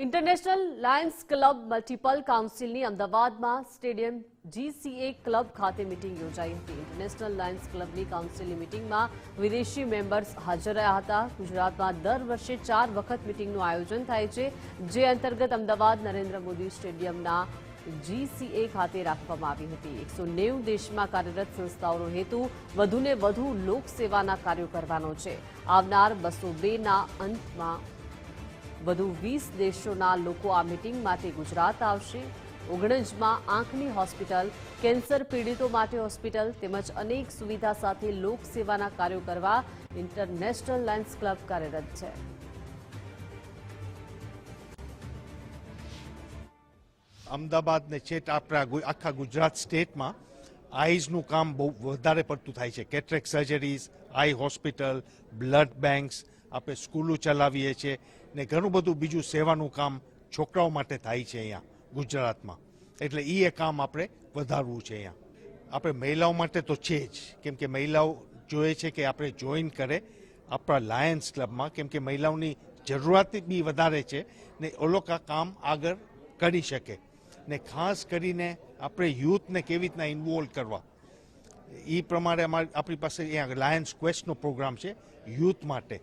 International Lions club multiple કાઉન્સિલની અમદાવાદમાં stadium GCA club ખાતે meeting યોજાઈ હતી। ઇન્ટરનેશનલ લાયન્સ ક્લબની કાઉન્સિલની મીટિંગમાં વિદેશી મેમ્બર્સ હાજર રહ્યા હતા। ગુજરાતમાં દર વર્ષે 4 વખત મીટિંગનું આયોજન થાય છે, જે અંતર્ગત અમદાવાદ નરેન્દ્ર મોદી સ્ટેડિયમના GCA ખાતે રાખવામાં આવી હતી। 190 દેશમાં કાર્યરત સંસ્થાઓનો હેતુ વધુને વધુ લોકસેવાના કાર્યો કરવાનો છે। આવનાર 202ના અંતમાં વધુ 20 દેશોના લોકો આ મીટિંગ માટે ગુજરાત આવશે। ઓગણજમાં આંખની હોસ્પિટલ, કેન્સર પીડિતો માટે હોસ્પિટલ તેમજ અનેક સુવિધા સાથે લોકસેવાના કાર્યો કરવા ઇન્ટરનેશનલ લાયન્સ ક્લબ કાર્યરત છે। અમદાવાદ ને છેટ આપણા આખા ગુજરાત સ્ટેટમાં આઈઝનું કામ બહુ વધારે પડતું થાય છે। કેટરેક સર્જરીઝ, આઈ હોસ્પિટલ, બ્લડ બેંક્સ, આપણે સ્કૂલો ચલાવીએ છીએ ને ઘણું બધું બીજું સેવાનું કામ છોકરાઓ માટે થાય છે અહીંયા ગુજરાતમાં। એટલે એ કામ આપણે વધારવું છે। અહીંયા આપણે મહિલાઓ માટે તો છે જ, કેમ કે મહિલાઓ જોઈએ છે કે આપણે જોઈન કરે આપણા લાયન્સ ક્લબમાં, કેમ કે મહિલાઓની જરૂરિયાત બી વધારે છે ને એ લોકો કામ આગળ કરી શકે ને ખાસ કરીને આપણે યુથને કેવી રીતના ઇન્વોલ્વ કરવા એ પ્રમાણે આપણી પાસે અહીંયા લાયન્સ ક્વેસ્ટનો પ્રોગ્રામ છે યુથ માટે,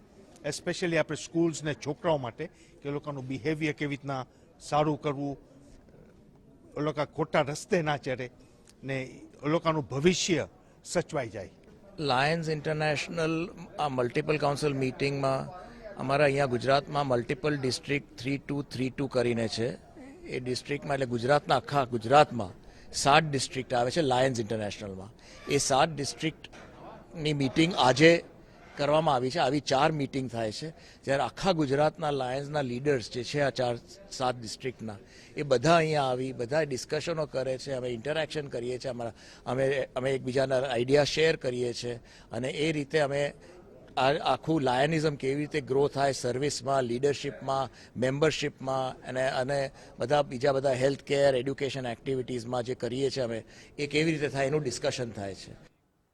એસ્પેશિયલી આપણે સ્કૂલ્સ ને છોકરાઓ માટે કે લોકોનું બિહેવિયર કેવી રીતના સારું કરવું, એ લોકો ખોટા રસ્તે ના ચડે ને એ લોકોનું ભવિષ્ય સચવાઈ જાય। લાયન્સ ઇન્ટરનેશનલ આ મલ્ટિપલ કાઉન્સિલ મીટિંગમાં અમારા અહીંયા ગુજરાતમાં મલ્ટિપલ ડિસ્ટ્રિક્ટ 3232 કરીને છે। એ ડિસ્ટ્રિક્ટમાં એટલે ગુજરાતના આખા ગુજરાતમાં 7 ડિસ્ટ્રિક્ટ આવે છે લાયન્સ ઇન્ટરનેશનલમાં। એ 7 ડિસ્ટ્રિક્ટની મીટિંગ આજે કરવામાં આવી છે। આવી 4 મીટિંગ થાય છે, જ્યારે આખા ગુજરાતના લાયન્સના લીડર્સ જે છે આ 7 ડિસ્ટ્રિક્ટના એ બધા અહીંયા આવી બધા ડિસ્કશનો કરે છે, અમે ઇન્ટરેક્શન કરીએ છીએ, અમે એકબીજાના આઈડિયા શેર કરીએ છીએ અને એ રીતે અમે આખું લાયનિઝમ કેવી રીતે ગ્રો થાય સર્વિસમાં, લીડરશિપમાં, મેમ્બરશિપમાં અને બીજા બધા હેલ્થ કેર, એડ્યુકેશન એક્ટિવિટીઝમાં જે કરીએ છીએ અમે એ કેવી રીતે થાય એનું ડિસ્કશન થાય છે।